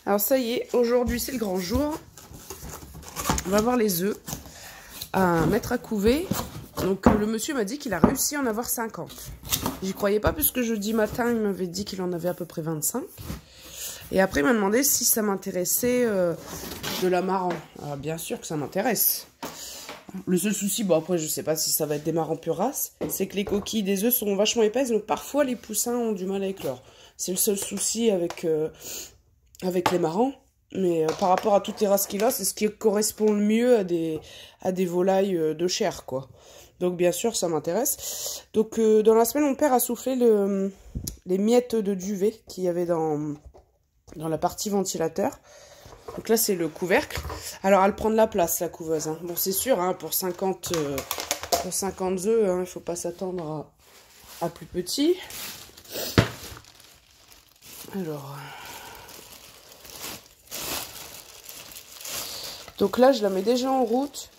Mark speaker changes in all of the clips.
Speaker 1: Alors ça y est, aujourd'hui c'est le grand jour. On va voir les œufs à mettre à couver. Donc le monsieur m'a dit qu'il a réussi à en avoir 50. J'y croyais pas puisque jeudi matin il m'avait dit qu'il en avait à peu près 25. Et après il m'a demandé si ça m'intéressait de l'amarant. Alors bien sûr que ça m'intéresse. Le seul souci, bon après je sais pas si ça va être des marrants pure race, c'est que les coquilles des œufs sont vachement épaisses, donc parfois les poussins ont du mal à éclore. C'est le seul souci avec les marrants. Mais par rapport à toutes les races qu'il a, c'est ce qui correspond le mieux à des volailles de chair, quoi. Donc bien sûr, ça m'intéresse. Donc dans la semaine, mon père a soufflé les miettes de duvet qu'il y avait dans la partie ventilateur. Donc là, c'est le couvercle. Alors, elle prend de la place, la couveuse. Hein. Bon, c'est sûr, hein, pour 50 œufs, hein, il ne faut pas s'attendre à plus petit. Alors... Donc là, je la mets déjà en route.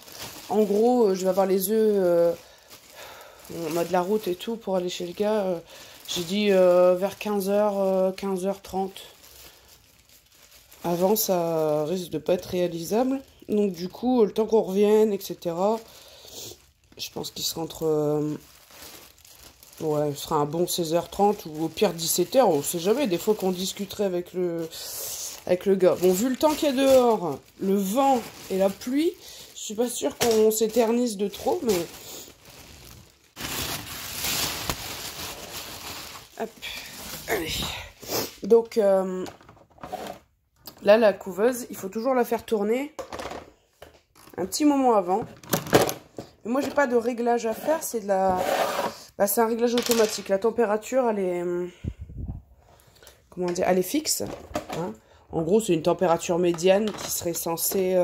Speaker 1: En gros, je vais avoir les œufs en mode la route et tout pour aller chez le gars. J'ai dit vers 15h, 15h30. Avant, ça risque de pas être réalisable. Donc du coup, le temps qu'on revienne, etc. Je pense qu'il sera entre... ouais, ce sera un bon 16h30 ou au pire 17h. On sait jamais, des fois qu'on discuterait avec le gars. Bon, vu le temps qu'il y a dehors, le vent et la pluie, je suis pas sûre qu'on s'éternise de trop, mais... Hop, allez. Donc, là, la couveuse, il faut toujours la faire tourner un petit moment avant. Mais moi, j'ai pas de réglage à faire, c'est de la... Bah, c'est un réglage automatique. La température, elle est... comment dire, elle est fixe, hein. En gros, c'est une température médiane qui serait censée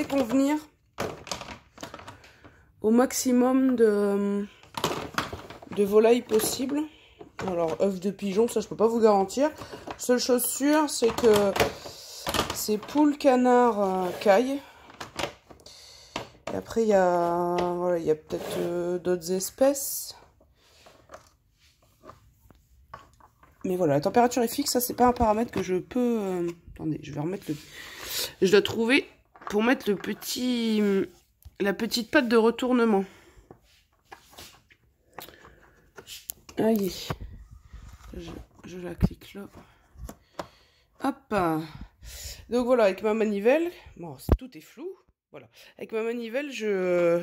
Speaker 1: convenir au maximum de volailles possible. Alors, œufs de pigeon, ça, je peux pas vous garantir. Seule chose sûre, c'est que c'est poule, canard, caille. Et après, il y a, voilà, il y a peut-être d'autres espèces. Mais voilà, la température est fixe, ça c'est pas un paramètre que je peux... Attendez, je vais remettre le... Je dois trouver pour mettre la petite patte de retournement. Allez, je la clique là. Hop. Donc voilà, avec ma manivelle, bon, tout est flou. Voilà, avec ma manivelle, je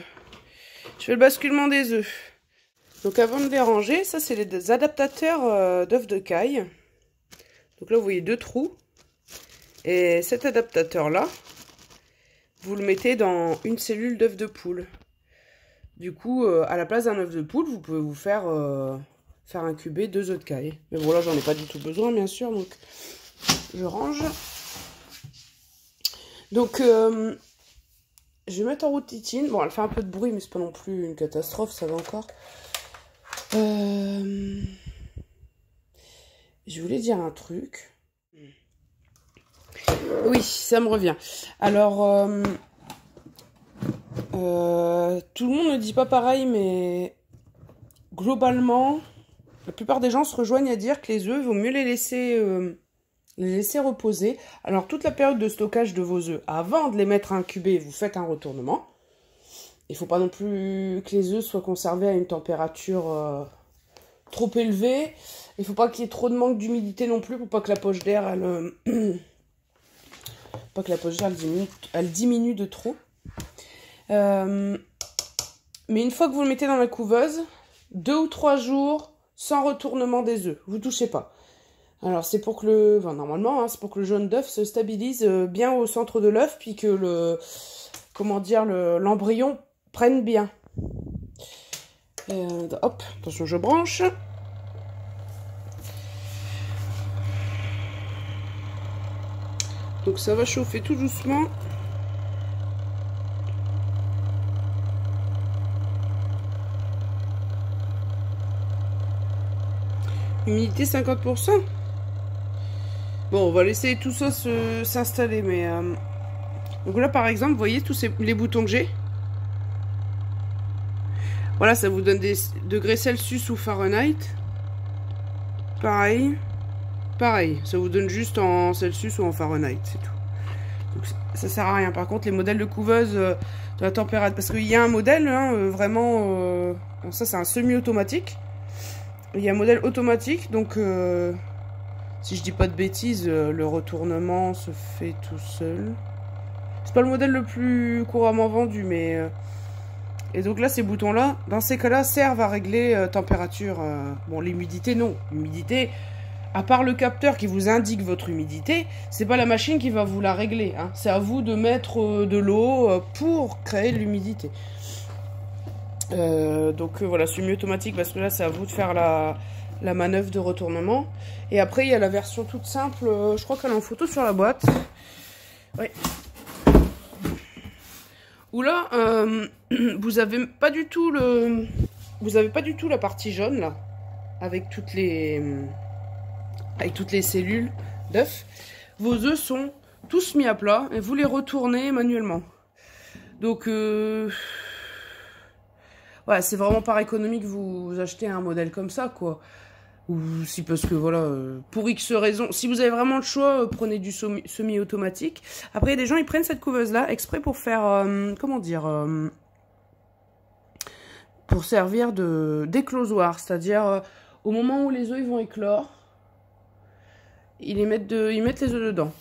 Speaker 1: fais le basculement des œufs. Donc avant de les ranger, ça c'est les adaptateurs d'œufs de caille. Donc là vous voyez 2 trous. Et cet adaptateur là, vous le mettez dans une cellule d'œuf de poule. Du coup, à la place d'un œuf de poule, vous pouvez vous faire incuber 2 œufs de caille. Mais bon là j'en ai pas du tout besoin bien sûr, donc je range. Donc je vais mettre en route Titine. Bon elle fait un peu de bruit mais c'est pas non plus une catastrophe, ça va encore. Je voulais dire un truc. Oui, ça me revient. Alors, tout le monde ne dit pas pareil, mais globalement, la plupart des gens se rejoignent à dire que les œufs, il vaut mieux les laisser reposer. Alors, toute la période de stockage de vos œufs, avant de les mettre à incuber, vous faites un retournement. Il ne faut pas non plus que les œufs soient conservés à une température trop élevée. Il ne faut pas qu'il y ait trop de manque d'humidité non plus pour pas que la poche d'air elle diminue de trop. Mais une fois que vous le mettez dans la couveuse, 2 ou 3 jours sans retournement des œufs. Vous touchez pas. Alors c'est pour que normalement, hein, c'est pour que le jaune d'œuf se stabilise bien au centre de l'œuf, puis que l'embryon prenne bien. Hop, attention, je branche. Donc ça va chauffer tout doucement. Humidité 50%. Bon, on va laisser tout ça s'installer, mais... Donc là, par exemple, vous voyez tous les boutons que j'ai. Voilà, ça vous donne des degrés Celsius ou Fahrenheit. Pareil. pareil, ça vous donne juste en Celsius ou en Fahrenheit, c'est tout. Donc ça sert à rien. Par contre, les modèles de couveuse de la température, parce qu'il y a un modèle hein, vraiment, bon, ça c'est un semi-automatique. Il y a un modèle automatique, donc si je dis pas de bêtises, le retournement se fait tout seul. C'est pas le modèle le plus couramment vendu, mais et donc là, ces boutons-là, dans ces cas-là, servent à régler température. Bon, l'humidité, non. L'humidité, à part le capteur qui vous indique votre humidité, c'est pas la machine qui va vous la régler. Hein. C'est à vous de mettre de l'eau pour créer l'humidité. Donc voilà, semi-automatique, parce que là, c'est à vous de faire la manœuvre de retournement. Et après, il y a la version toute simple. Je crois qu'elle est en photo sur la boîte. Ouais. Où là, vous avez pas du tout la partie jaune là, avec toutes les cellules d'œufs. Vos œufs sont tous mis à plat et vous les retournez manuellement. Donc, ouais, c'est vraiment par économie que vous achetez un modèle comme ça, quoi. Ou si parce que voilà, pour X raisons, si vous avez vraiment le choix, prenez du semi-automatique. Après, il y a des gens, ils prennent cette couveuse-là exprès pour faire, comment dire, pour servir d'éclosoir. C'est-à-dire, au moment où les œufs ils vont éclore, ils mettent les œufs dedans.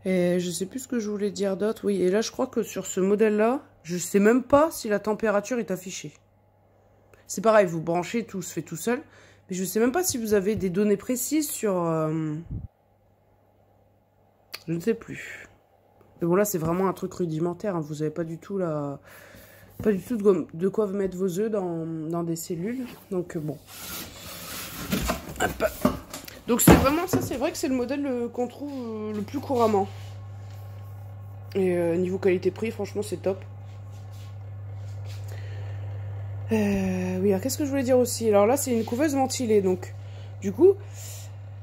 Speaker 1: Et je sais plus ce que je voulais dire d'autre. Oui, et là, je crois que sur ce modèle-là, je sais même pas si la température est affichée. C'est pareil, vous branchez, tout se fait tout seul. Mais je ne sais même pas si vous avez des données précises sur... Je ne sais plus. Mais bon, là, c'est vraiment un truc rudimentaire. Hein. Vous n'avez pas du tout pas du tout de quoi vous mettre vos œufs dans des cellules. Donc, bon. Hop. Donc, c'est vraiment ça. C'est vrai que c'est le modèle qu'on trouve le plus couramment. Et niveau qualité-prix, franchement, c'est top. Oui, alors qu'est-ce que je voulais dire aussi? Alors là, c'est une couveuse ventilée, donc du coup,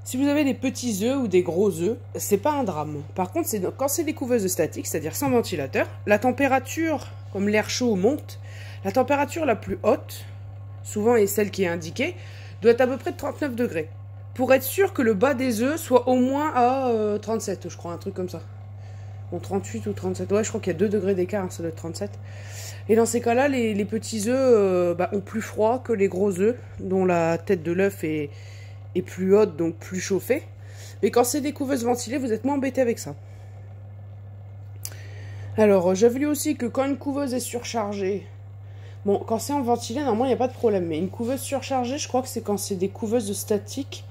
Speaker 1: si vous avez des petits œufs ou des gros œufs, c'est pas un drame. Par contre, quand c'est des couveuses statiques, c'est-à-dire sans ventilateur, la température, comme l'air chaud monte, la température la plus haute, souvent et celle qui est indiquée, doit être à peu près de 39 degrés. Pour être sûr que le bas des œufs soit au moins à 37, je crois, un truc comme ça. Bon, 38 ou 37, ouais, je crois qu'il y a 2 degrés d'écart, hein, ça doit être 37. Et dans ces cas-là, les petits œufs ont plus froid que les gros œufs, dont la tête de l'œuf est plus haute, donc plus chauffée. Mais quand c'est des couveuses ventilées, vous êtes moins embêté avec ça. Alors, j'avais lu aussi que quand une couveuse est surchargée, bon, quand c'est en ventilé, normalement, il n'y a pas de problème. Mais une couveuse surchargée, je crois que c'est quand c'est des couveuses statiques.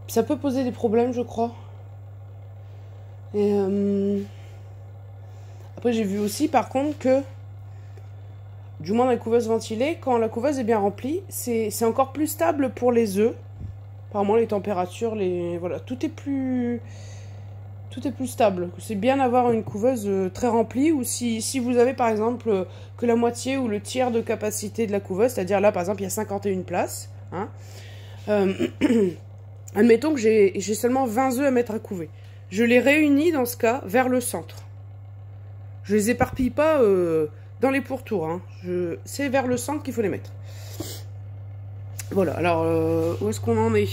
Speaker 1: Ça peut poser des problèmes, je crois. Et après, j'ai vu aussi, par contre, que du moins dans les couveuses ventilées, quand la couveuse est bien remplie, c'est encore plus stable pour les œufs. Apparemment, les températures, voilà, tout est plus stable. C'est bien d'avoir une couveuse très remplie, ou si vous avez par exemple que la moitié ou le tiers de capacité de la couveuse, c'est-à-dire là par exemple il y a 51 places, hein, admettons que j'ai seulement 20 œufs à mettre à couver. Je les réunis dans ce cas vers le centre. Je les éparpille pas dans les pourtours, hein. C'est vers le centre qu'il faut les mettre. Voilà, alors où est-ce qu'on en est?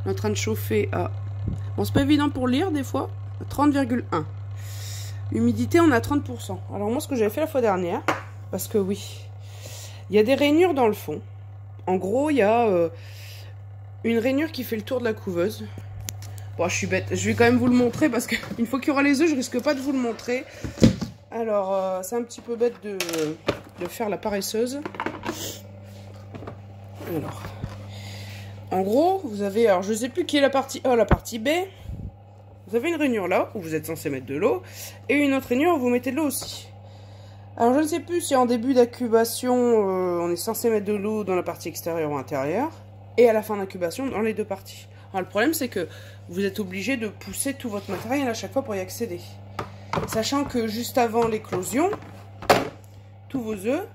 Speaker 1: On est en train de chauffer à... Bon, c'est pas évident pour lire des fois. 30,1. Humidité, on a 30%. Alors moi, ce que j'avais fait la fois dernière, parce que oui, il y a des rainures dans le fond. En gros, il y a une rainure qui fait le tour de la couveuse. Bon, je suis bête. Je vais quand même vous le montrer parce qu'une fois qu'il y aura les œufs, je risque pas de vous le montrer. Alors, c'est un petit peu bête de faire la paresseuse. Alors, en gros, vous avez, alors je sais plus qui est la partie A, la partie B. Vous avez une rainure là, où vous êtes censé mettre de l'eau, et une autre rainure où vous mettez de l'eau aussi. Alors, je ne sais plus si en début d'incubation, on est censé mettre de l'eau dans la partie extérieure ou intérieure, et à la fin d'incubation, dans les deux parties. Alors, le problème, c'est que vous êtes obligé de pousser tout votre matériel à chaque fois pour y accéder. Sachant que juste avant l'éclosion, tous vos œufs,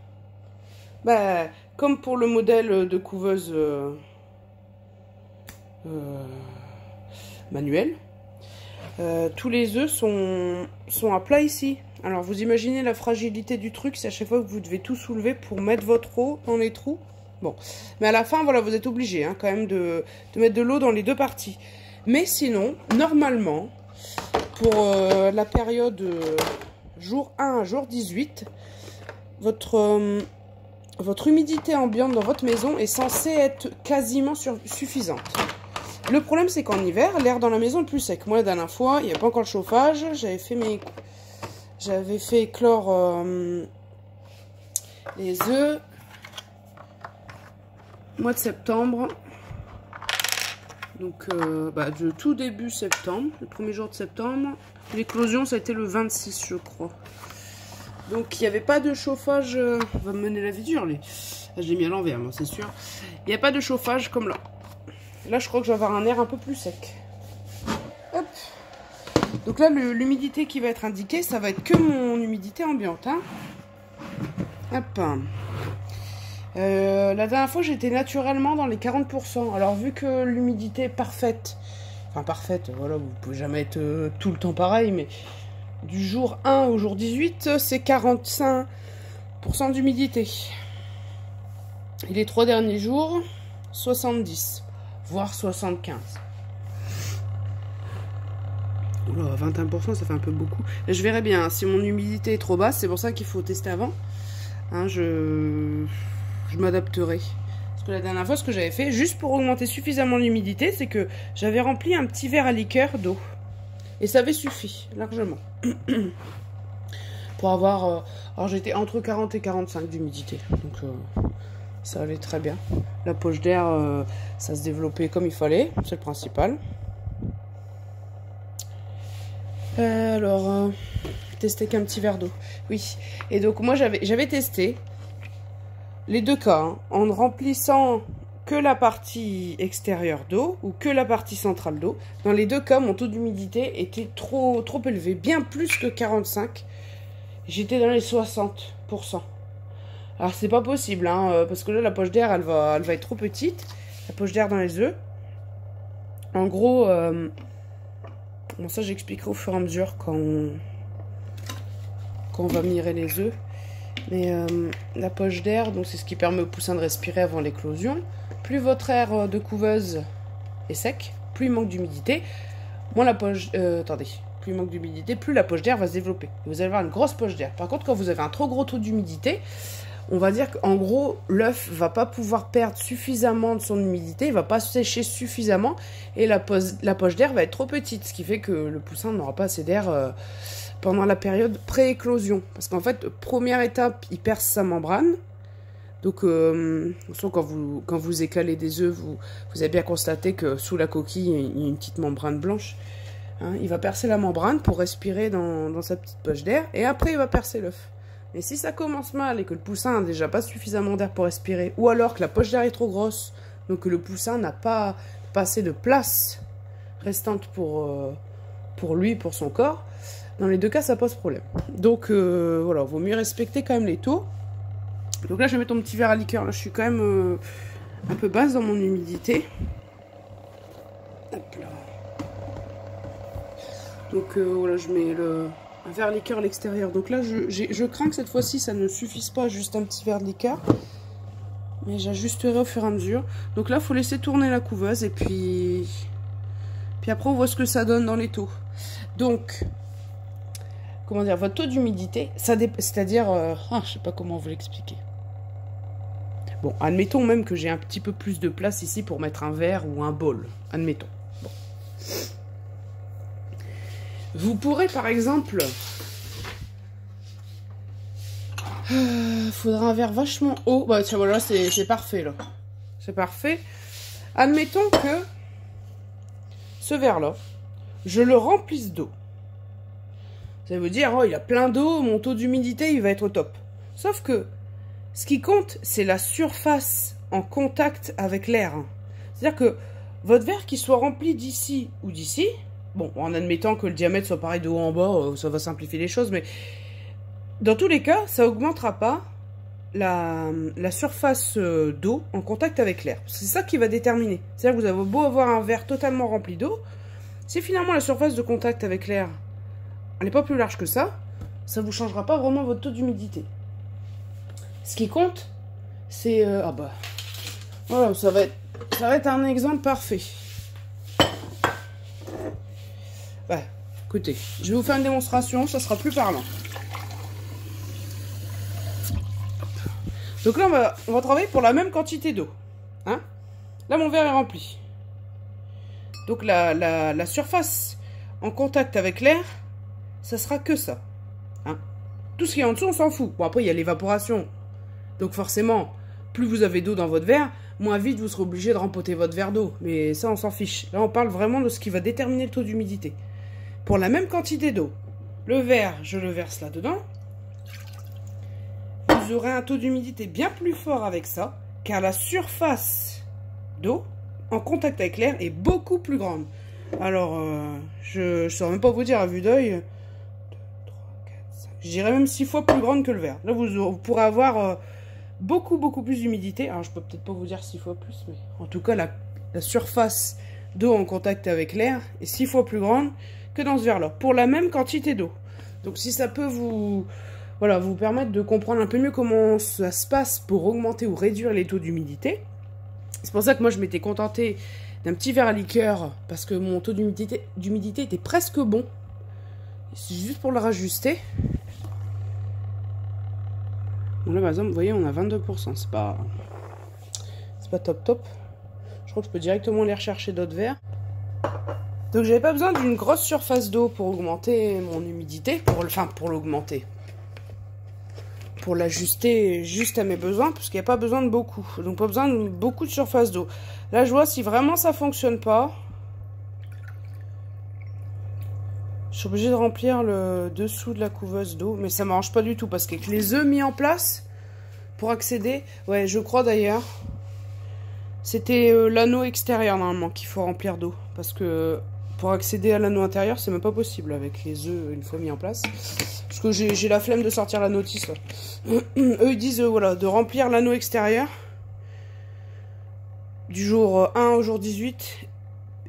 Speaker 1: bah, comme pour le modèle de couveuse manuelle, tous les œufs sont à plat ici. Alors vous imaginez la fragilité du truc, c'est à chaque fois que vous devez tout soulever pour mettre votre eau dans les trous. Bon, mais à la fin, voilà, vous êtes obligé hein, quand même de mettre de l'eau dans les deux parties. Mais sinon, normalement, pour la période jour 1 à jour 18, votre humidité ambiante dans votre maison est censée être quasiment suffisante. Le problème, c'est qu'en hiver, l'air dans la maison est plus sec. Moi, la dernière fois, il n'y a pas encore le chauffage. J'avais fait éclore les œufs mois de septembre. Donc, de tout début septembre, le premier jour de septembre. L'éclosion, ça a été le 26, je crois. Donc, il n'y avait pas de chauffage. On va me mener la vie dure, lui. Je l'ai mis à l'envers, moi, c'est sûr. Il n'y a pas de chauffage comme là. Là, je crois que je vais avoir un air un peu plus sec. Hop. Donc là, l'humidité qui va être indiquée, ça va être que mon humidité ambiante. Hein. Hop. La dernière fois, j'étais naturellement dans les 40%. Alors, vu que l'humidité est parfaite, enfin parfaite, voilà, vous pouvez jamais être tout le temps pareil, mais du jour 1 au jour 18, c'est 45% d'humidité. Et les 3 derniers jours, 70%. Voire 75. Oula, 21%, ça fait un peu beaucoup. Là, je verrai bien. Si mon humidité est trop basse, c'est pour ça qu'il faut tester avant. Hein, je m'adapterai. Parce que la dernière fois, ce que j'avais fait, juste pour augmenter suffisamment l'humidité, c'est que j'avais rempli un petit verre à liqueur d'eau. Et ça avait suffi, largement. Pour avoir... alors, j'étais entre 40 et 45 d'humidité. Donc... ça allait très bien. La poche d'air, ça se développait comme il fallait. C'est le principal. Alors, tester qu'un petit verre d'eau. Oui. Et donc, moi, j'avais testé les deux cas. Hein, en ne remplissant que la partie extérieure d'eau ou que la partie centrale d'eau. Dans les deux cas, mon taux d'humidité était trop élevé. Bien plus que 45. J'étais dans les 60%. Alors, c'est pas possible, hein, parce que là, la poche d'air, elle va être trop petite. La poche d'air dans les œufs. En gros, bon, ça, j'expliquerai au fur et à mesure quand on va mirer les œufs. Mais la poche d'air, donc c'est ce qui permet au poussin de respirer avant l'éclosion. Plus votre air de couveuse est sec, plus il manque d'humidité. Moins la poche... attendez. Plus il manque d'humidité, plus la poche d'air va se développer. Vous allez avoir une grosse poche d'air. Par contre, quand vous avez un trop gros taux d'humidité... on va dire qu'en gros, l'œuf va pas pouvoir perdre suffisamment de son humidité, il va pas sécher suffisamment et la poche d'air va être trop petite, ce qui fait que le poussin n'aura pas assez d'air pendant la période pré-éclosion. Parce qu'en fait, première étape, il perce sa membrane. Donc, quand vous écalez des œufs, vous avez bien constaté que sous la coquille, il y a une petite membrane blanche. Hein, il va percer la membrane pour respirer dans sa petite poche d'air et après, il va percer l'œuf. Mais si ça commence mal et que le poussin n'a déjà pas suffisamment d'air pour respirer, ou alors que la poche d'air est trop grosse, donc que le poussin n'a pas assez de place restante pour lui, pour son corps, dans les deux cas, ça pose problème. Donc voilà, vaut mieux respecter quand même les taux. Donc là, je vais mettre mon petit verre à liqueur. Là, je suis quand même un peu basse dans mon humidité. Hop là. Donc voilà, je mets un verre de liqueur à l'extérieur. Donc là, je crains que cette fois-ci, ça ne suffise pas juste un petit verre de liqueur. Mais j'ajusterai au fur et à mesure. Donc là, il faut laisser tourner la couveuse. Et puis après, on voit ce que ça donne dans les taux. Donc, comment dire, votre taux d'humidité, c'est-à-dire... je sais pas comment vous l'expliquer. Bon, admettons même que j'ai un petit peu plus de place ici pour mettre un verre ou un bol. Admettons. Bon. Vous pourrez, par exemple... faudra un verre vachement haut. Bah, tiens, voilà, c'est parfait, là. C'est parfait. Admettons que ce verre-là, je le remplisse d'eau. Ça veut dire, oh, il a plein d'eau, mon taux d'humidité, il va être au top. Sauf que, ce qui compte, c'est la surface en contact avec l'air. C'est-à-dire que votre verre, qu'il soit rempli d'ici ou d'ici, bon, en admettant que le diamètre soit pareil de haut en bas, ça va simplifier les choses, mais dans tous les cas, ça augmentera pas la surface d'eau en contact avec l'air. C'est ça qui va déterminer. C'est-à-dire que vous avez beau avoir un verre totalement rempli d'eau, si finalement la surface de contact avec l'air, elle n'est pas plus large que ça ne vous changera pas vraiment votre taux d'humidité. Ce qui compte, c'est... Voilà, ça va être un exemple parfait. Ouais, écoutez, je vais vous faire une démonstration, ça sera plus parlant. Donc là, on va travailler pour la même quantité d'eau. Hein? Là, mon verre est rempli. Donc la surface en contact avec l'air, ça sera que ça. Hein? Tout ce qui est en dessous, on s'en fout. Bon, après, il y a l'évaporation. Donc forcément, plus vous avez d'eau dans votre verre, moins vite vous serez obligé de rempoter votre verre d'eau. Mais ça, on s'en fiche. Là, on parle vraiment de ce qui va déterminer le taux d'humidité. Pour la même quantité d'eau, le verre, je le verse là-dedans. Vous aurez un taux d'humidité bien plus fort avec ça, car la surface d'eau en contact avec l'air est beaucoup plus grande. Alors, je ne saurais même pas vous dire à vue d'œil. 2, 3, 4, 5. Je dirais même 6 fois plus grande que le verre. Là, vous pourrez avoir beaucoup plus d'humidité. Alors, je peux peut-être pas vous dire 6 fois plus, mais en tout cas, la surface d'eau en contact avec l'air est 6 fois plus grande que dans ce verre-là, pour la même quantité d'eau. Donc, si ça peut vous permettre de comprendre un peu mieux comment ça se passe pour augmenter ou réduire les taux d'humidité. C'est pour ça que moi, je m'étais contentée d'un petit verre à liqueur, parce que mon taux d'humidité était presque bon. C'est juste pour le rajuster. Bon, là, par exemple, vous voyez, on a 22%. C'est pas top. Je crois que je peux directement aller rechercher d'autres verres. Donc, j'avais pas besoin d'une grosse surface d'eau pour augmenter mon humidité, pour l'augmenter. Pour l'ajuster juste à mes besoins, parce qu'il n'y a pas besoin de beaucoup. Donc pas besoin de beaucoup de surface d'eau. Là, je vois si vraiment ça fonctionne pas. Je suis obligée de remplir le dessous de la couveuse d'eau. Mais ça m'arrange pas du tout, parce qu'avec les œufs mis en place, pour accéder... Ouais, je crois d'ailleurs, c'était l'anneau extérieur, normalement, qu'il faut remplir d'eau. Parce que pour accéder à l'anneau intérieur, c'est même pas possible avec les œufs une fois mis en place. Parce que j'ai la flemme de sortir la notice, là. Eux, ils disent, voilà, de remplir l'anneau extérieur du jour 1 au jour 18.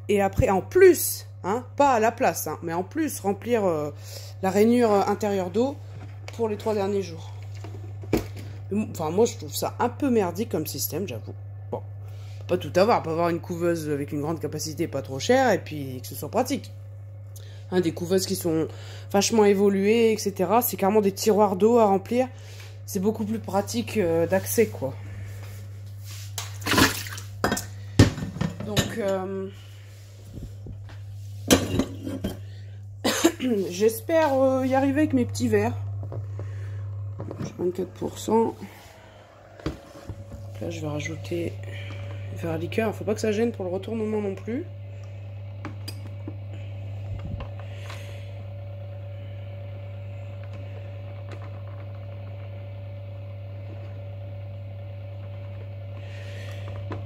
Speaker 1: Et après, en plus, hein, pas à la place, hein, mais en plus, remplir la rainure intérieure d'eau pour les 3 derniers jours. Enfin, moi, je trouve ça un peu merdique comme système, j'avoue. Bon, pas tout avoir. Pas avoir une couveuse avec une grande capacité, pas trop chère, et puis que ce soit pratique. Hein, des couveuses qui sont vachement évoluées, etc. C'est carrément des tiroirs d'eau à remplir. C'est beaucoup plus pratique d'accès, quoi. Donc, j'espère y arriver avec mes petits verres. 24%. Là, je vais rajouter le verre à liqueur. Faut pas que ça gêne pour le retournement non plus.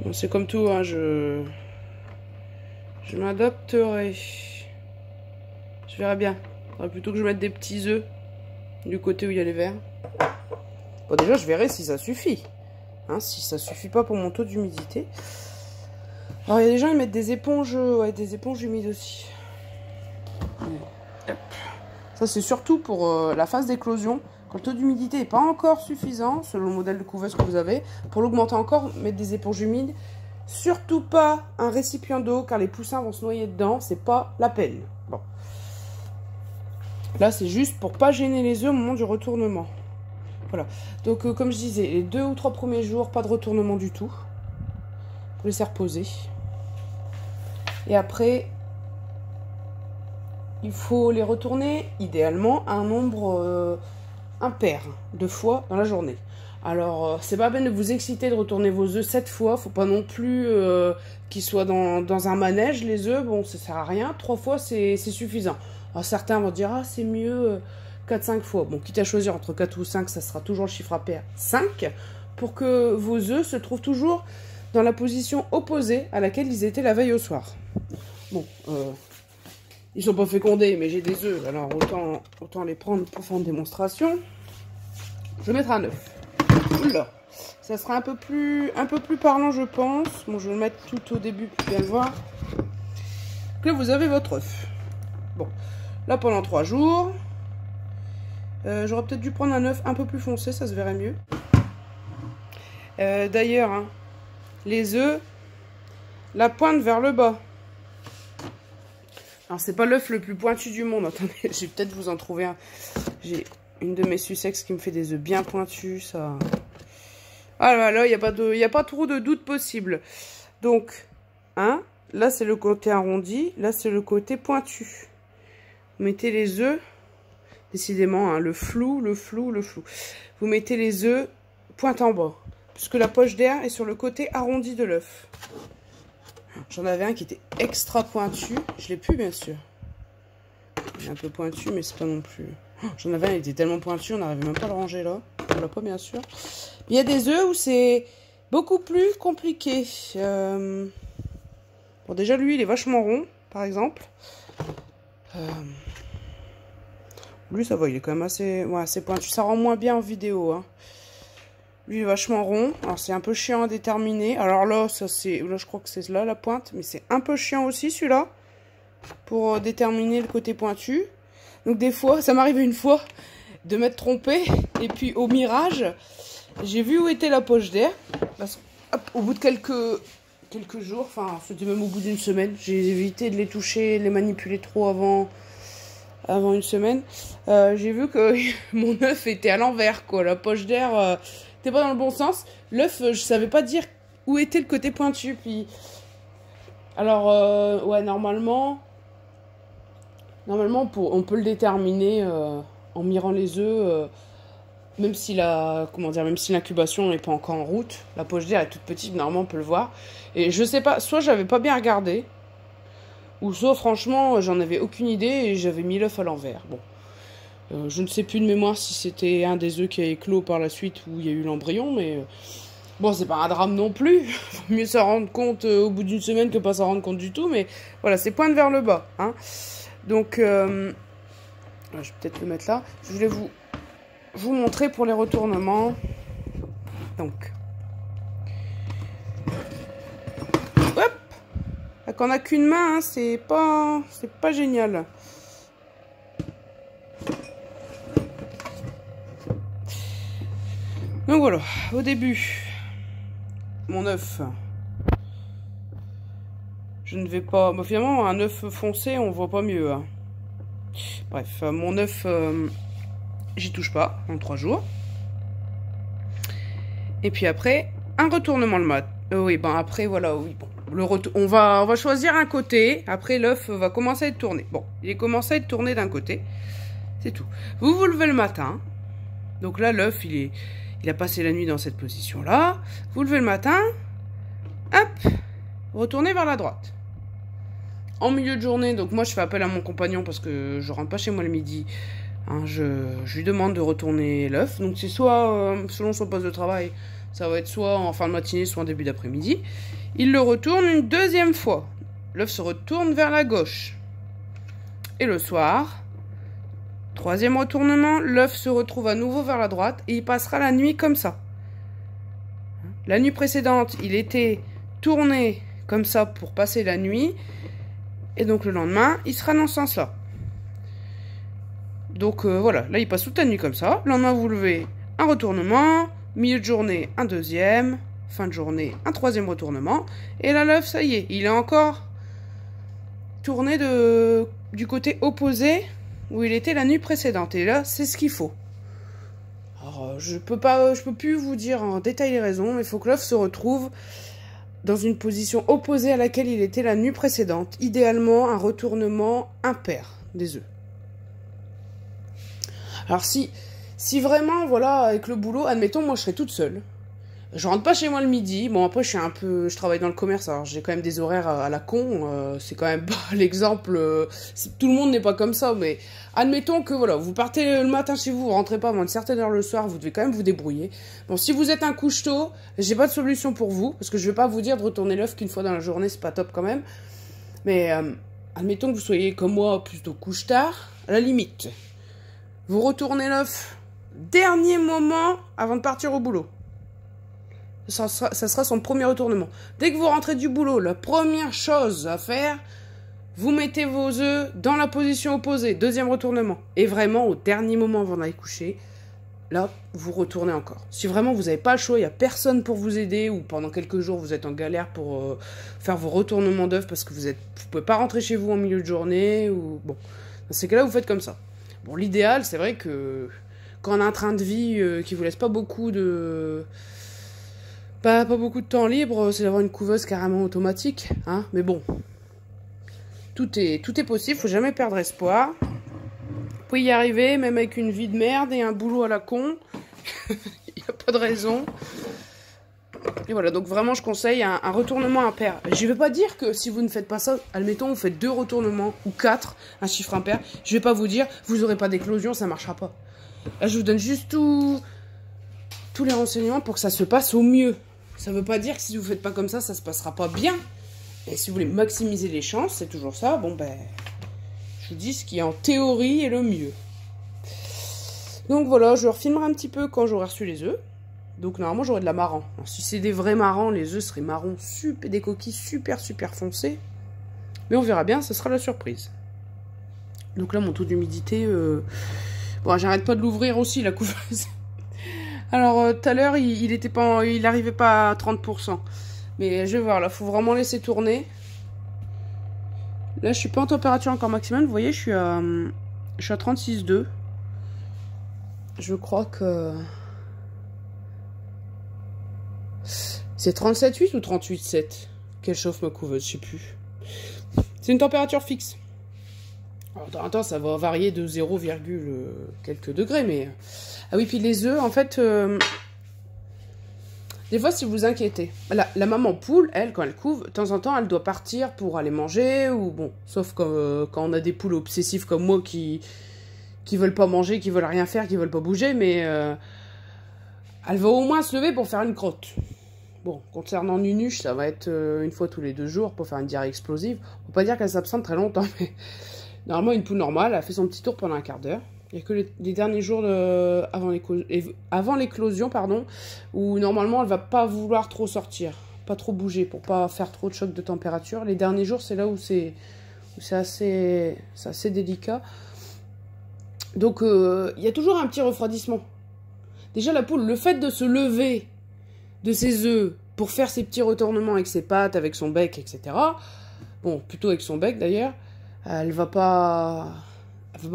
Speaker 1: Bon, c'est comme tout, hein, je m'adapterai. Je verrai bien. Faudrait plutôt que je mette des petits œufs du côté où il y a les verres. Bon, déjà, je verrai si ça suffit. Hein, si ça suffit pas pour mon taux d'humidité. Alors, il y a des gens qui mettent des éponges, ouais, des éponges humides aussi. Hop. Ça, c'est surtout pour la phase d'éclosion. Quand le taux d'humidité n'est pas encore suffisant, selon le modèle de couveuse que vous avez, pour l'augmenter encore, mettre des éponges humides. Surtout pas un récipient d'eau, car les poussins vont se noyer dedans. C'est pas la peine. Bon. Là, c'est juste pour pas gêner les œufs au moment du retournement. Voilà. Donc, comme je disais, les 2 ou 3 premiers jours, pas de retournement du tout. Vous laissez reposer. Et après, il faut les retourner, idéalement, à un nombre impair de fois dans la journée. Alors, c'est pas la peine de vous exciter de retourner vos œufs 7 fois. Faut pas non plus qu'ils soient dans un manège, les œufs. Bon, ça sert à rien. 3 fois, c'est suffisant. Alors, certains vont dire, ah, c'est mieux 4-5 fois. Bon, quitte à choisir entre 4 ou 5, ça sera toujours le chiffre impair 5. Pour que vos œufs se trouvent toujours dans la position opposée à laquelle ils étaient la veille au soir. Bon, ils sont pas fécondés, mais j'ai des œufs. Alors, autant les prendre pour faire une démonstration. Je vais mettre un œuf. Oula, ça sera un peu plus parlant, je pense. Bon, je vais le mettre tout au début pour bien le voir. Que vous avez votre œuf. Bon, là pendant 3 jours. J'aurais peut-être dû prendre un œuf un peu plus foncé, ça se verrait mieux. D'ailleurs, hein, les œufs la pointe vers le bas. Alors, c'est pas l'œuf le plus pointu du monde. Attendez, je vais peut-être vous en trouver un. J'ai une de mes Sussex qui me fait des œufs bien pointus, ça. Ah là, il n'y a pas trop de doute possible. Donc, hein, là, c'est le côté arrondi. Là, c'est le côté pointu. Vous mettez les œufs. Décidément, hein, le flou. Vous mettez les œufs pointe en bas. Puisque la poche d'air est sur le côté arrondi de l'œuf. J'en avais un qui était extra pointu. Je l'ai plus, bien sûr. Il est un peu pointu, mais c'est pas non plus... J'en avais un, il était tellement pointu, on n'arrivait même pas à le ranger là. On l'a pas, bien sûr. Il y a des œufs où c'est beaucoup plus compliqué. Bon, déjà, lui, il est vachement rond, par exemple. Lui, ça va, il est quand même assez, ouais, assez pointu. Ça rend moins bien en vidéo, hein. Lui, il est vachement rond. Alors, c'est un peu chiant à déterminer. Alors là, ça c'est... Là, je crois que c'est là, la pointe. Mais c'est un peu chiant aussi, celui-là. Pour déterminer le côté pointu. Donc, des fois, ça m'arrive une fois de m'être trompée. Et puis, au mirage, j'ai vu où était la poche d'air. Parce qu'au bout de quelques jours, enfin, c'était même au bout d'une semaine, j'ai évité de les toucher, de les manipuler trop avant une semaine. J'ai vu que mon œuf était à l'envers, quoi. La poche d'air... T'es pas dans le bon sens. L'œuf, je savais pas dire où était le côté pointu. Puis, alors, ouais, normalement, on peut le déterminer en mirant les œufs, même si même si l'incubation n'est pas encore en route. La poche d'air est toute petite, normalement, on peut le voir. Et je sais pas, soit j'avais pas bien regardé, ou soit, franchement, j'en avais aucune idée et j'avais mis l'œuf à l'envers. Bon. Je ne sais plus de mémoire si c'était un des œufs qui a éclos par la suite ou il y a eu l'embryon, mais bon, c'est pas un drame non plus. Faut mieux s'en rendre compte au bout d'une semaine que pas s'en rendre compte du tout, mais voilà, c'est pointe vers le bas, hein. Donc, je vais peut-être le mettre là. Je voulais vous montrer pour les retournements. Donc, hop, quand on n'a qu'une main, hein, c'est pas génial. Donc voilà, au début, mon œuf, je ne vais pas... Bon, finalement, un œuf foncé, on voit pas mieux, hein. Bref, mon œuf, j'y touche pas en 3 jours. Et puis après, un retournement le mat. Oui, ben après, voilà, oui, bon. On va choisir un côté. Après, l'œuf va commencer à être tourné. Bon, il est commencé à être tourné d'un côté. C'est tout. Vous vous levez le matin. Donc là, l'œuf, il a passé la nuit dans cette position-là. Vous levez le matin. Hop. Retournez vers la droite. En milieu de journée, donc moi, je fais appel à mon compagnon parce que je rentre pas chez moi le midi. Hein, je lui demande de retourner l'œuf. Donc c'est soit, selon son poste de travail, ça va être soit en fin de matinée, soit en début d'après-midi. Il le retourne une deuxième fois. L'œuf se retourne vers la gauche. Et le soir, troisième retournement, l'œuf se retrouve à nouveau vers la droite et il passera la nuit comme ça. La nuit précédente, il était tourné comme ça pour passer la nuit. Et donc le lendemain, il sera dans ce sens-là. Donc voilà, là il passe toute la nuit comme ça. Le lendemain, vous levez un retournement. Milieu de journée, un deuxième. Fin de journée, un troisième retournement. Et là, l'œuf, ça y est, il est encore tourné du côté opposé où il était la nuit précédente. Et là, c'est ce qu'il faut. Alors, je peux plus vous dire en détail les raisons, mais il faut que l'œuf se retrouve dans une position opposée à laquelle il était la nuit précédente. Idéalement, un retournement impair des œufs. Alors, si vraiment, voilà, avec le boulot, admettons, moi, je serais toute seule. Je rentre pas chez moi le midi. Bon, après, je travaille dans le commerce, alors j'ai quand même des horaires à la con. C'est quand même pas l'exemple. Tout le monde n'est pas comme ça, mais admettons que, voilà, vous partez le matin chez vous, vous rentrez pas avant une certaine heure le soir, vous devez quand même vous débrouiller. Bon, si vous êtes un couche-tôt, j'ai pas de solution pour vous, parce que je vais pas vous dire de retourner l'œuf qu'une fois dans la journée, c'est pas top quand même. Mais, admettons que vous soyez comme moi, plutôt couche-tard, à la limite. Vous retournez l'œuf dernier moment avant de partir au boulot. Ça sera son premier retournement. Dès que vous rentrez du boulot, la première chose à faire, vous mettez vos œufs dans la position opposée. Deuxième retournement. Et vraiment, au dernier moment avant d'aller coucher, là, vous retournez encore. Si vraiment vous n'avez pas le choix, il n'y a personne pour vous aider, ou pendant quelques jours, vous êtes en galère pour faire vos retournements d'œufs parce que vous ne pouvez pas rentrer chez vous en milieu de journée, ou bon, dans ces cas-là, vous faites comme ça. Bon, l'idéal, c'est vrai que quand on a un train de vie qui vous laisse pas beaucoup de... pas beaucoup de temps libre, c'est d'avoir une couveuse carrément automatique, hein, mais bon. Tout est possible, faut jamais perdre espoir. Vous pouvez y arriver, même avec une vie de merde et un boulot à la con. Il n'y a pas de raison. Et voilà, donc vraiment, je conseille un retournement impair. Je ne vais pas dire que si vous ne faites pas ça, admettons, vous faites 2 retournements ou 4, un chiffre impair. Je ne vais pas vous dire, vous n'aurez pas d'éclosion, ça ne marchera pas. Là, je vous donne juste tous les renseignements pour que ça se passe au mieux. Ça ne veut pas dire que si vous ne faites pas comme ça ne se passera pas bien. Et si vous voulez maximiser les chances, c'est toujours ça. Bon, ben, je vous dis ce qui en théorie est le mieux. Donc voilà, je refilmerai un petit peu quand j'aurai reçu les œufs. Donc normalement, j'aurai de la marran. Alors, si c'est des vrais marrans, les œufs seraient marrons, des coquilles super foncées. Mais on verra bien, ce sera la surprise. Donc là, mon taux d'humidité... Bon, j'arrête pas de l'ouvrir aussi, la couveuse. Alors, tout à l'heure, il arrivait pas à 30%. Mais je vais voir, là, faut vraiment laisser tourner. Là, je suis pas en température encore maximum. Vous voyez, je suis à 36,2. Je crois que... C'est 37,8 ou 38,7? Quelle chauffe ma couveuse, je sais plus. C'est une température fixe. Alors, dans un temps, ça va varier de 0, quelques degrés, mais... Ah oui, puis les œufs, en fait... Des fois, si vous vous inquiétez, la maman poule, elle, quand elle couve, de temps en temps, elle doit partir pour aller manger, ou bon, sauf quand on a des poules obsessives comme moi qui veulent pas manger, qui veulent rien faire, qui veulent pas bouger, mais elle va au moins se lever pour faire une crotte. Bon, concernant Nunuche, ça va être une fois tous les 2 jours pour faire une diarrhée explosive. On peut pas dire qu'elle s'absente très longtemps, mais normalement, une poule normale, elle fait son petit tour pendant un quart d'heure. Il n'y a que les derniers jours avant l'éclosion, pardon, où normalement elle va pas vouloir trop sortir, pas trop bouger pour pas faire trop de choc de température. Les derniers jours, c'est là où c'est assez délicat. Donc il y a toujours un petit refroidissement. Déjà la poule, le fait de se lever de ses œufs pour faire ses petits retournements avec ses pattes, avec son bec, etc. Bon, plutôt avec son bec d'ailleurs, elle va pas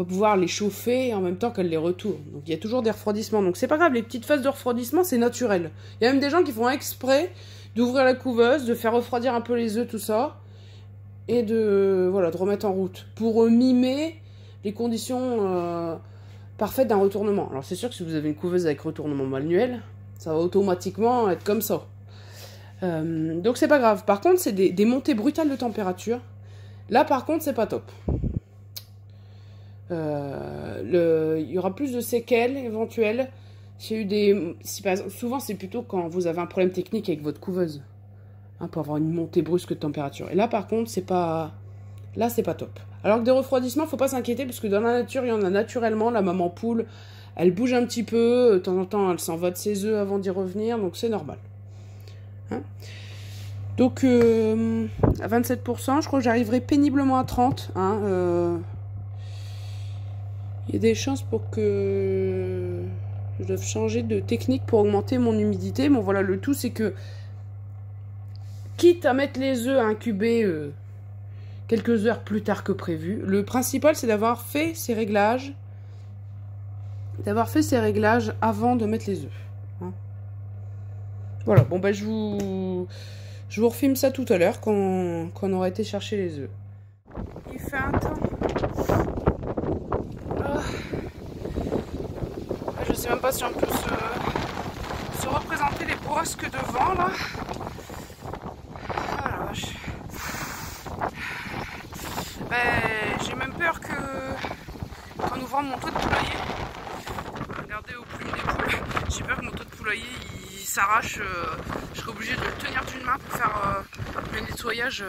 Speaker 1: pouvoir les chauffer en même temps qu'elle les retourne. Donc il y a toujours des refroidissements. Donc c'est pas grave, les petites phases de refroidissement, c'est naturel. Il y a même des gens qui font exprès d'ouvrir la couveuse, de faire refroidir un peu les œufs, tout ça, et de remettre en route pour mimer les conditions parfaites d'un retournement. Alors c'est sûr que si vous avez une couveuse avec retournement manuel, ça va automatiquement être comme ça. Donc c'est pas grave. Par contre, c'est des montées brutales de température. Là, par contre, c'est pas top. Il y aura plus de séquelles éventuelles. Souvent, c'est plutôt quand vous avez un problème technique avec votre couveuse, hein, pour avoir une montée brusque de température. Et là, par contre, c'est pas top. Alors que des refroidissements, faut pas s'inquiéter parce que dans la nature, il y en a naturellement. La maman poule, elle bouge un petit peu. De temps en temps, elle s'en va de ses œufs avant d'y revenir, donc c'est normal. Hein, donc, à 27%, je crois que j'arriverai péniblement à 30%. Hein, il y a des chances pour que je doive changer de technique pour augmenter mon humidité. Bon, voilà, le tout, c'est que, quitte à mettre les œufs à incuber quelques heures plus tard que prévu, le principal, c'est d'avoir fait ces réglages avant de mettre les œufs. Hein. Voilà, bon, ben, je vous refilme ça tout à l'heure quand on aura été chercher les œufs. Il fait un temps... Je sais même pas si on peut se représenter les brosques devant là. Ah la vache. J'ai même peur que quand nous vendons mon taux de poulailler, regardez aux plumes des poules, j'ai peur que mon taux de poulailler il s'arrache. Je serai obligée de le tenir d'une main pour faire le nettoyage.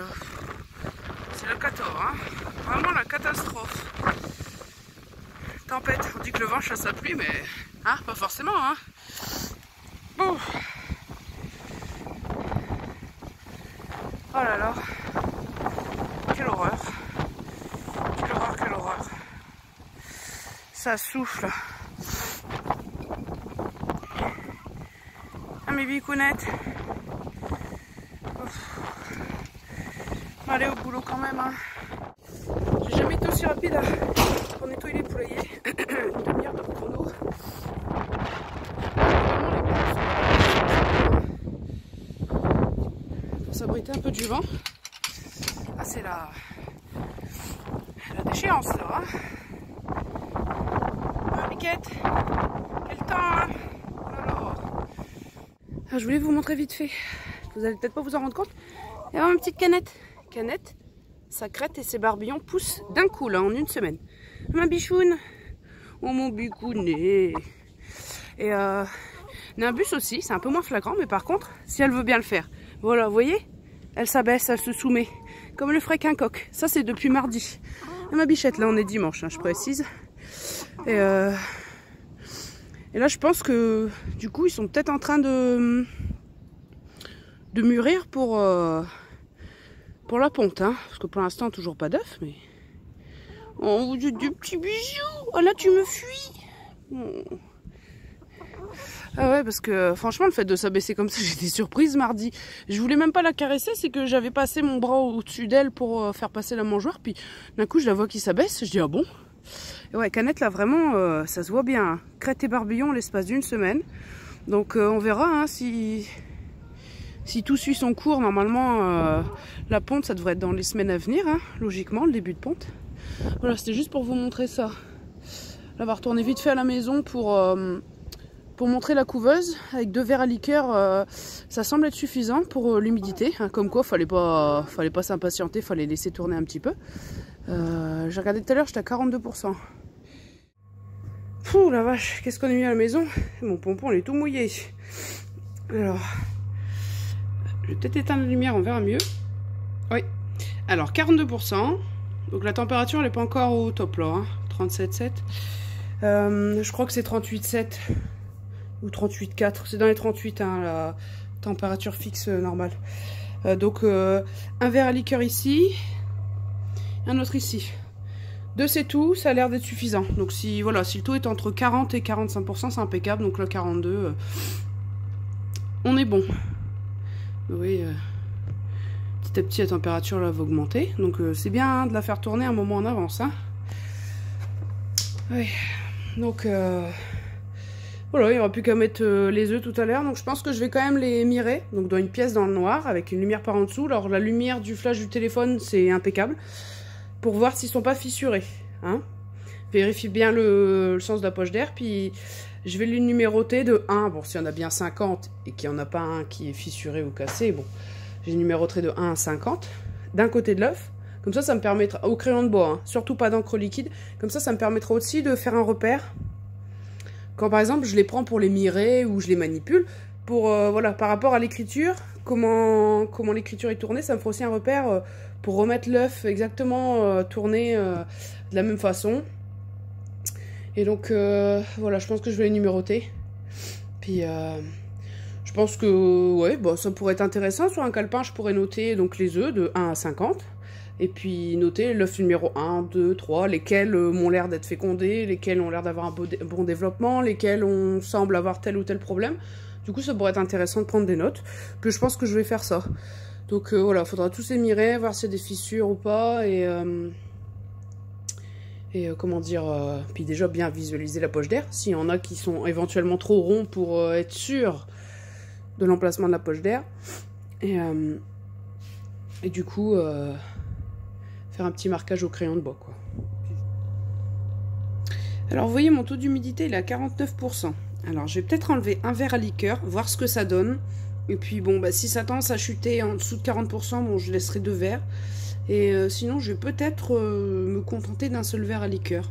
Speaker 1: C'est la cata, hein. Vraiment la catastrophe. Tempête, on dit que le vent chasse la pluie, mais hein, pas forcément, hein. Bon. Oh là là. Quelle horreur. Quelle horreur, quelle horreur. Ça souffle. mes bicounettes. On va aller au boulot quand même. Hein. J'ai jamais été aussi rapide pour nettoyer les poulaillers. Une demi-heure de chrono. Pour s'abriter un peu du vent. Ah, c'est la déchéance là. Hein. Piquette, quel temps hein. Oh là là. Alors, je voulais vous montrer vite fait. Vous allez peut-être pas vous en rendre compte. Il y a une petite canette. Canette, sa crête et ses barbillons poussent d'un coup là en une semaine. Ma bichoune. Oh mon bicounet. Et Nimbus aussi, c'est un peu moins flagrant, mais par contre, si elle veut bien le faire. Voilà, vous voyez, elle s'abaisse, elle se soumet. Comme le ferait qu'un coq. Ça, c'est depuis mardi. Et ma bichette, là, on est dimanche, hein, je précise. Et là, je pense que, du coup, ils sont peut-être en train de mûrir pour la ponte. Hein, parce que pour l'instant, toujours pas d'œufs, mais... Oh, vous êtes des petits bijoux. Oh là, tu me fuis. Oh. Ah ouais, parce que franchement, le fait de s'abaisser comme ça, j'étais surprise mardi. Je voulais même pas la caresser, c'est que j'avais passé mon bras au-dessus d'elle pour faire passer la mangeoire. Puis d'un coup, je la vois qui s'abaisse. Je dis, ah bon? Et ouais, Canette, là, vraiment, ça se voit bien. Hein. Crête et barbillon l'espace d'une semaine. Donc, on verra hein, si tout suit son cours. Normalement, la ponte, ça devrait être dans les semaines à venir, hein, logiquement, le début de ponte. Voilà, c'était juste pour vous montrer ça. Là, on va retourner vite fait à la maison pour montrer la couveuse. Avec 2 verres à liqueur, ça semble être suffisant pour l'humidité. Hein, comme quoi, fallait pas s'impatienter, fallait laisser tourner un petit peu. J'ai regardé tout à l'heure, j'étais à 42%. Pouh la vache, qu'est-ce qu'on a mis à la maison? Mon pompon, il est tout mouillé. Alors, je vais peut-être éteindre la lumière, on verra mieux. Oui. Alors, 42%. Donc la température, elle n'est pas encore au top là. Hein, 37,7. Je crois que c'est 38,7 ou 38,4. C'est dans les 38, hein, la température fixe normale. Donc, un verre à liqueur ici. Un autre ici. 2 c'est tout, ça a l'air d'être suffisant. Donc si voilà, si le taux est entre 40 et 45%, c'est impeccable. Donc là 42, on est bon. Oui, petit à petit la température là va augmenter. Donc c'est bien hein, de la faire tourner un moment en avance. Hein. Oui. Donc voilà, il n'y aura plus qu'à mettre les œufs tout à l'heure. Donc je pense que je vais quand même les mirer. Donc dans une pièce dans le noir avec une lumière par en dessous. Alors la lumière du flash du téléphone c'est impeccable. Pour voir s'ils sont pas fissurés. Hein. Vérifie bien le sens de la poche d'air. Puis je vais les numéroter de 1. Bon, s'il y en a bien 50 et qu'il n'y en a pas un qui est fissuré ou cassé, bon, j'ai numéroté de 1 à 50 d'un côté de l'œuf. Comme ça me permettra, au crayon de bois, hein, surtout pas d'encre liquide. Comme ça me permettra aussi de faire un repère. Quand par exemple je les prends pour les mirer ou je les manipule. Pour, voilà, par rapport à l'écriture, comment l'écriture est tournée, ça me fera aussi un repère pour remettre l'œuf exactement tourné de la même façon. Et donc, voilà, je pense que je vais les numéroter. Puis, je pense que, ouais, bon, ça pourrait être intéressant. Sur un calepin, je pourrais noter donc, les œufs de 1 à 50. Et puis, noter l'œuf numéro 1, 2, 3, lesquels m'ont l'air d'être fécondés, lesquels ont l'air d'avoir un bon développement, lesquels on semble avoir tel ou tel problème. Du coup, ça pourrait être intéressant de prendre des notes. Que je pense que je vais faire ça. Donc voilà, il faudra tous les mirer, voir s'il y a des fissures ou pas. Et comment dire, puis déjà bien visualiser la poche d'air. S'il y en a qui sont éventuellement trop ronds pour être sûr de l'emplacement de la poche d'air. Et du coup, faire un petit marquage au crayon de bois, quoi. Alors, vous voyez, mon taux d'humidité, il est à 49%. Alors, je vais peut-être enlever un verre à liqueur, voir ce que ça donne. Et puis, bon, bah, si ça tendance à chuter en dessous de 40%, bon, je laisserai 2 verres. Et sinon, je vais peut-être me contenter d'un seul verre à liqueur.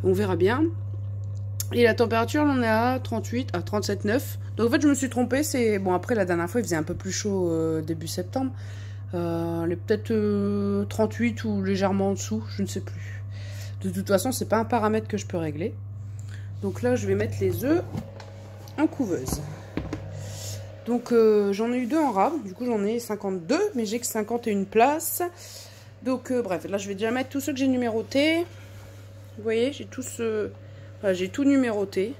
Speaker 1: On verra bien. Et la température, on est à 38, à 37,9. Donc, en fait, je me suis trompée. C'est bon, après, la dernière fois, il faisait un peu plus chaud début septembre. Elle est peut-être 38 ou légèrement en dessous, je ne sais plus. De toute façon, c'est pas un paramètre que je peux régler. Donc là, je vais mettre les œufs en couveuse. Donc j'en ai eu 2 en rab, du coup j'en ai 52, mais j'ai que 51 places. Donc bref, là je vais déjà mettre tous ceux que j'ai numérotés. Vous voyez, j'ai tous, voilà, j'ai tout numéroté.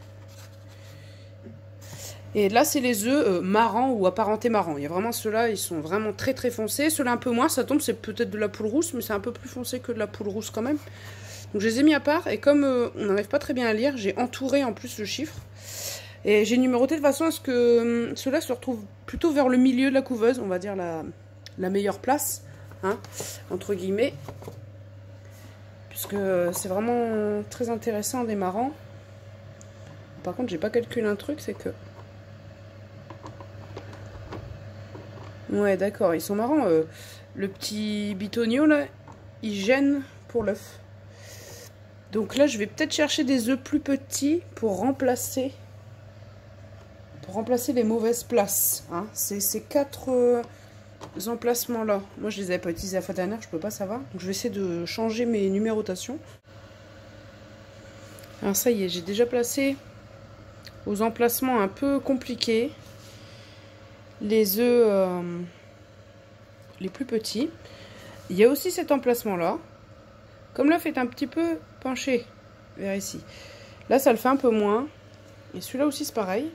Speaker 1: Et là, c'est les œufs marrons ou apparentés marrons. Il y a vraiment ceux-là, ils sont vraiment très très foncés. Ceux-là un peu moins, ça tombe, c'est peut-être de la poule rousse, mais c'est un peu plus foncé que de la poule rousse quand même. Donc je les ai mis à part, et comme on n'arrive pas très bien à lire, j'ai entouré en plus le chiffre. Et j'ai numéroté de façon à ce que ceux-là se retrouvent plutôt vers le milieu de la couveuse, on va dire la meilleure place, hein, entre guillemets. Puisque c'est vraiment très intéressant des marrons. Par contre, j'ai pas calculé un truc, c'est que... Ouais, d'accord, ils sont marrants. Le petit bitonio, là, il gêne pour l'œuf. Donc là, je vais peut-être chercher des œufs plus petits pour remplacer les mauvaises places. Hein. Ces 4 emplacements-là. Moi, je les avais pas utilisés la fois dernière, je peux pas savoir. Donc, je vais essayer de changer mes numérotations. Alors ça y est, j'ai déjà placé aux emplacements un peu compliqués les œufs les plus petits. Il y a aussi cet emplacement-là. Comme l'œuf est un petit peu penché vers ici. Là, ça le fait un peu moins. Et celui-là aussi, c'est pareil.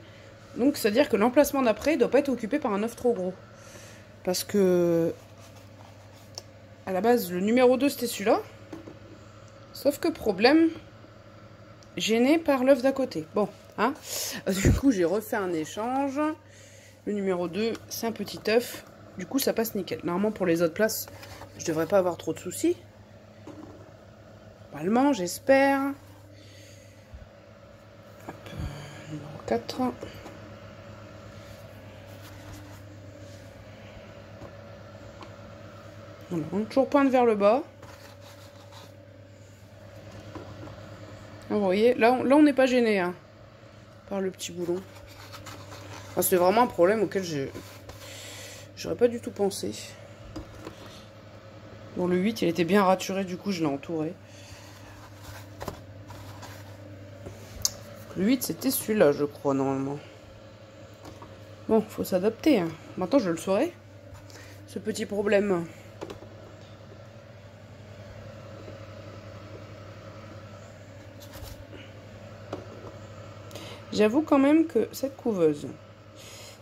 Speaker 1: Donc, c'est-à-dire que l'emplacement d'après ne doit pas être occupé par un œuf trop gros. Parce que, à la base, le numéro 2, c'était celui-là. Sauf que problème, gêné par l'œuf d'à côté. Bon, hein. Du coup, j'ai refait un échange. Le numéro 2, c'est un petit œuf. Du coup, ça passe nickel. Normalement, pour les autres places, je devrais pas avoir trop de soucis. Normalement, j'espère. Numéro 4. Voilà, on toujours pointe vers le bas. Vous voyez, là on n'est pas gêné hein, par le petit boulon. Enfin, c'est vraiment un problème auquel j'aurais pas du tout pensé. Bon, le 8, il était bien raturé, du coup je l'ai entouré. Le 8, c'était celui-là, je crois, normalement. Bon, faut s'adapter. Hein. Maintenant, je le saurai, ce petit problème. J'avoue quand même que cette couveuse,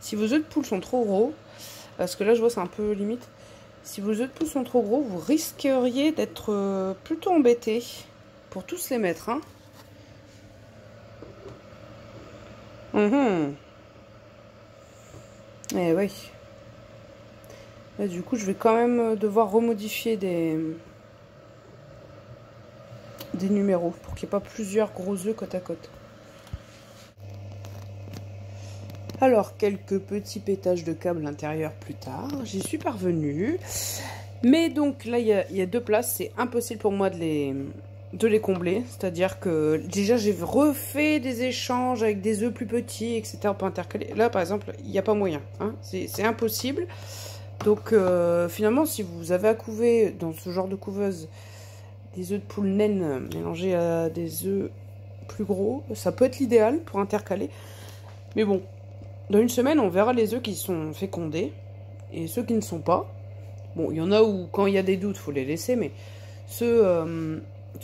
Speaker 1: si vos œufs de poule sont trop gros, parce que là je vois c'est un peu limite, si vos œufs de poule sont trop gros, vous risqueriez d'être plutôt embêté pour tous les mettre. Hein. Eh oui. Là, du coup, je vais quand même devoir remodifier des numéros pour qu'il n'y ait pas plusieurs gros œufs côte à côte. Alors, quelques petits pétages de câbles intérieurs plus tard. J'y suis parvenue. Mais donc, là, il y a 2 places. C'est impossible pour moi de les combler. C'est-à-dire que, déjà, j'ai refait des échanges avec des œufs plus petits, etc. pour intercaler. Là, par exemple, il n'y a pas moyen. Hein. C'est impossible. Donc, finalement, si vous avez à couver dans ce genre de couveuse des œufs de poule naine mélangés à des œufs plus gros, ça peut être l'idéal pour intercaler. Mais bon. Dans une semaine, on verra les œufs qui sont fécondés et ceux qui ne sont pas. Bon, il y en a où, quand il y a des doutes, il faut les laisser, mais ceux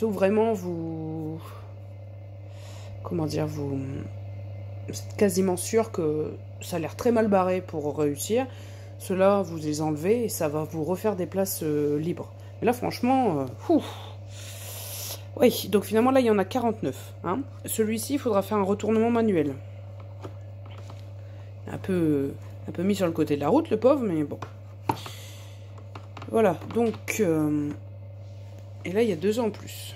Speaker 1: où vraiment vous... Comment dire, vous êtes quasiment sûr que ça a l'air très mal barré pour réussir. Ceux-là, vous les enlevez et ça va vous refaire des places libres. Mais là, franchement, oui, donc finalement, là, il y en a 49. Hein. Celui-ci, il faudra faire un retournement manuel. Un peu mis sur le côté de la route, le pauvre, mais bon. Voilà, donc... et là, il y a 2 ans en plus.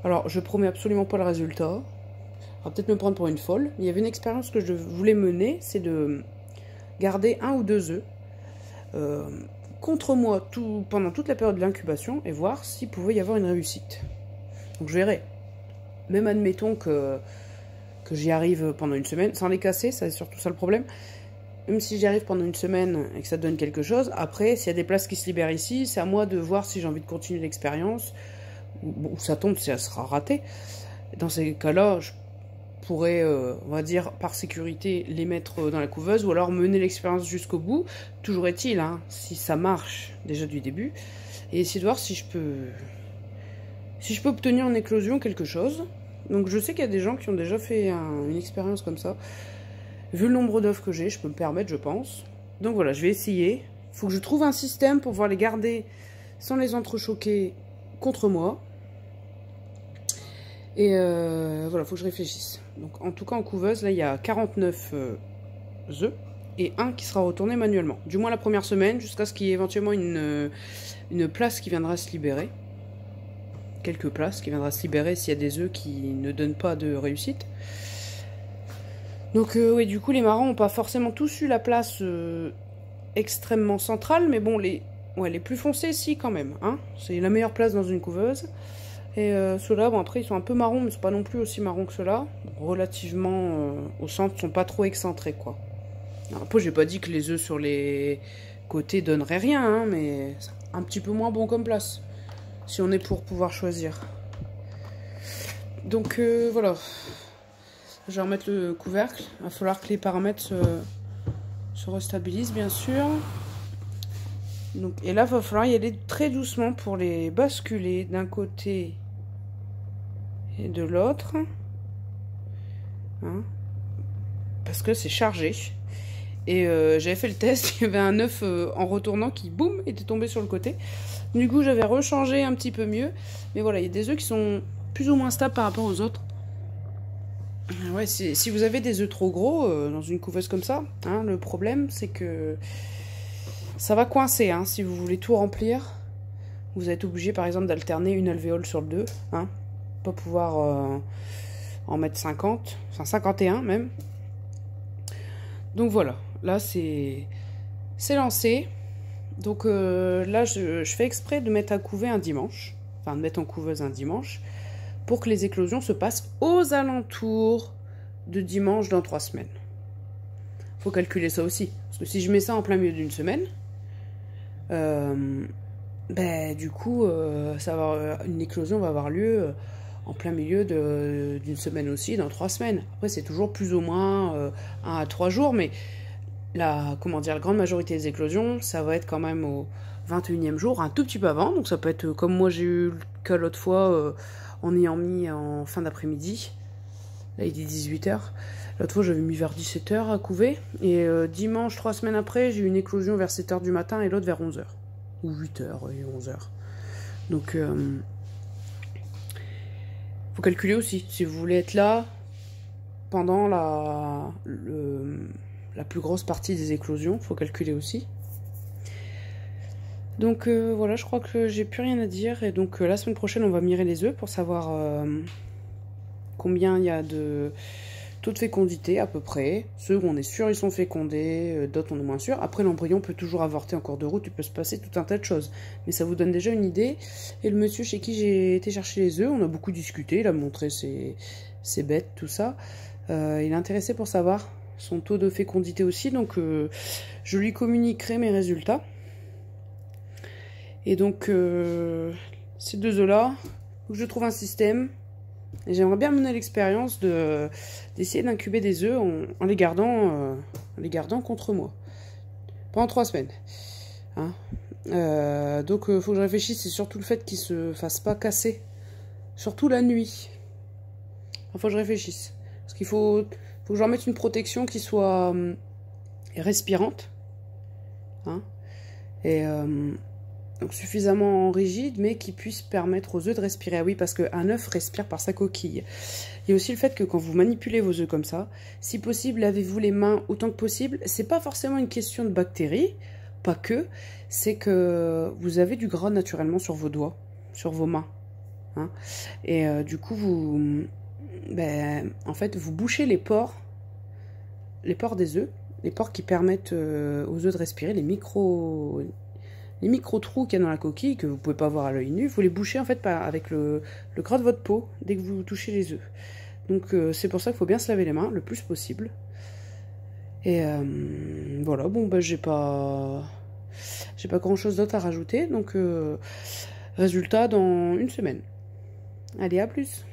Speaker 1: Alors, je promets absolument pas le résultat. On va peut-être me prendre pour une folle. Il y avait une expérience que je voulais mener, c'est de garder 1 ou 2 œufs contre moi pendant toute la période de l'incubation et voir s'il pouvait y avoir une réussite. Donc, je verrai. Même admettons que j'y arrive pendant une semaine, sans les casser, c'est surtout ça le problème. Même si j'y arrive pendant une semaine et que ça donne quelque chose, après, s'il y a des places qui se libèrent ici, c'est à moi de voir si j'ai envie de continuer l'expérience, ou ça tombe, si ça sera raté. Dans ces cas-là, je pourrais, on va dire, par sécurité, les mettre dans la couveuse, ou alors mener l'expérience jusqu'au bout. Toujours est-il, hein, si ça marche déjà du début, et essayer de voir si je peux obtenir en éclosion quelque chose. Donc je sais qu'il y a des gens qui ont déjà fait une expérience comme ça. Vu le nombre d'œufs que j'ai, je peux me permettre, je pense. Donc voilà, je vais essayer. Il faut que je trouve un système pour pouvoir les garder sans les entrechoquer contre moi. Et voilà, il faut que je réfléchisse. Donc en tout cas en couveuse, là il y a 49 œufs et un qui sera retourné manuellement. Du moins la première semaine, jusqu'à ce qu'il y ait éventuellement une place qui viendra se libérer. Quelques places qui viendra se libérer s'il y a des œufs qui ne donnent pas de réussite. Donc oui, du coup les marrons n'ont pas forcément tous eu la place extrêmement centrale, mais bon, les plus foncés, si, quand même. Hein, c'est la meilleure place dans une couveuse. Et ceux-là, bon, après, ils sont un peu marrons, mais c'est pas non plus aussi marron que ceux-là. Relativement au centre, ils sont pas trop excentrés, quoi. Alors, après, j'ai pas dit que les œufs sur les côtés donneraient rien, hein, mais c'est un petit peu moins bon comme place, si on est pour pouvoir choisir. Donc, voilà. Je vais remettre le couvercle. Il va falloir que les paramètres se restabilisent, bien sûr. Donc, et là, il va falloir y aller très doucement pour les basculer d'un côté et de l'autre. Hein, parce que c'est chargé. Et j'avais fait le test, il y avait un œuf en retournant qui, boum, était tombé sur le côté. Du coup, j'avais rechangé un petit peu mieux. Mais voilà, il y a des œufs qui sont plus ou moins stables par rapport aux autres. Ouais, si vous avez des œufs trop gros dans une couveuse comme ça, hein, le problème, c'est que ça va coincer, hein, si vous voulez tout remplir. Vous êtes obligé, par exemple, d'alterner une alvéole sur le 2. Hein, pas pouvoir en mettre 50, enfin 51 même. Donc voilà, là c'est lancé. Donc là, je fais exprès de mettre à couver un dimanche. Enfin, de mettre en couveuse un dimanche. Pour que les éclosions se passent aux alentours de dimanche dans 3 semaines. Faut calculer ça aussi. Parce que si je mets ça en plein milieu d'une semaine... du coup, une éclosion va avoir lieu en plein milieu d'une semaine aussi, dans 3 semaines. Après, c'est toujours plus ou moins 1 à 3 jours, mais la grande majorité des éclosions, ça va être quand même au 21e jour, un tout petit peu avant. Donc ça peut être comme moi j'ai eu le cas l'autre fois, en ayant mis en fin d'après-midi. Là, il est 18h. L'autre fois, j'avais mis vers 17h à couver. Et dimanche, 3 semaines après, j'ai eu une éclosion vers 7h du matin et l'autre vers 11h. Ou 8h et 11h. Donc, faut calculer aussi. Si vous voulez être là pendant la plus grosse partie des éclosions, faut calculer aussi. Donc voilà, je crois que j'ai plus rien à dire. Et donc la semaine prochaine, on va mirer les œufs pour savoir combien il y a de taux de fécondité à peu près. Ceux où on est sûr ils sont fécondés, d'autres on est moins sûr. Après, l'embryon peut toujours avorter en cours de route, il peut se passer tout un tas de choses. Mais ça vous donne déjà une idée. Et le monsieur chez qui j'ai été chercher les œufs, on a beaucoup discuté, il a montré ses bêtes, tout ça. Il est intéressé pour savoir son taux de fécondité aussi. Donc je lui communiquerai mes résultats. Et donc, ces 2 œufs-là, faut que je trouve un système. Et j'aimerais bien mener l'expérience d'essayer d'incuber des œufs en les gardant contre moi. Pendant 3 semaines. Hein, donc, faut que je réfléchisse. C'est surtout le fait qu'ils se fassent pas casser. Surtout la nuit. Enfin, faut que je réfléchisse. Parce qu'il faut que je leur mette une protection qui soit respirante. Hein, et... donc suffisamment rigide, mais qui puisse permettre aux œufs de respirer. Ah oui, parce qu'un œuf respire par sa coquille. Il y a aussi le fait que quand vous manipulez vos œufs comme ça, si possible, lavez-vous les mains autant que possible. C'est pas forcément une question de bactéries, pas que. C'est que vous avez du gras naturellement sur vos doigts, sur vos mains. Hein, et du coup, en fait, vous bouchez les pores des œufs, les pores qui permettent aux œufs de respirer, les micro-trous qu'il y a dans la coquille, que vous ne pouvez pas voir à l'œil nu, vous les bouchez en fait avec le gras de votre peau dès que vous touchez les œufs. Donc c'est pour ça qu'il faut bien se laver les mains le plus possible. Et voilà, bon j'ai pas grand chose d'autre à rajouter, donc résultat dans 1 semaine. Allez, à plus.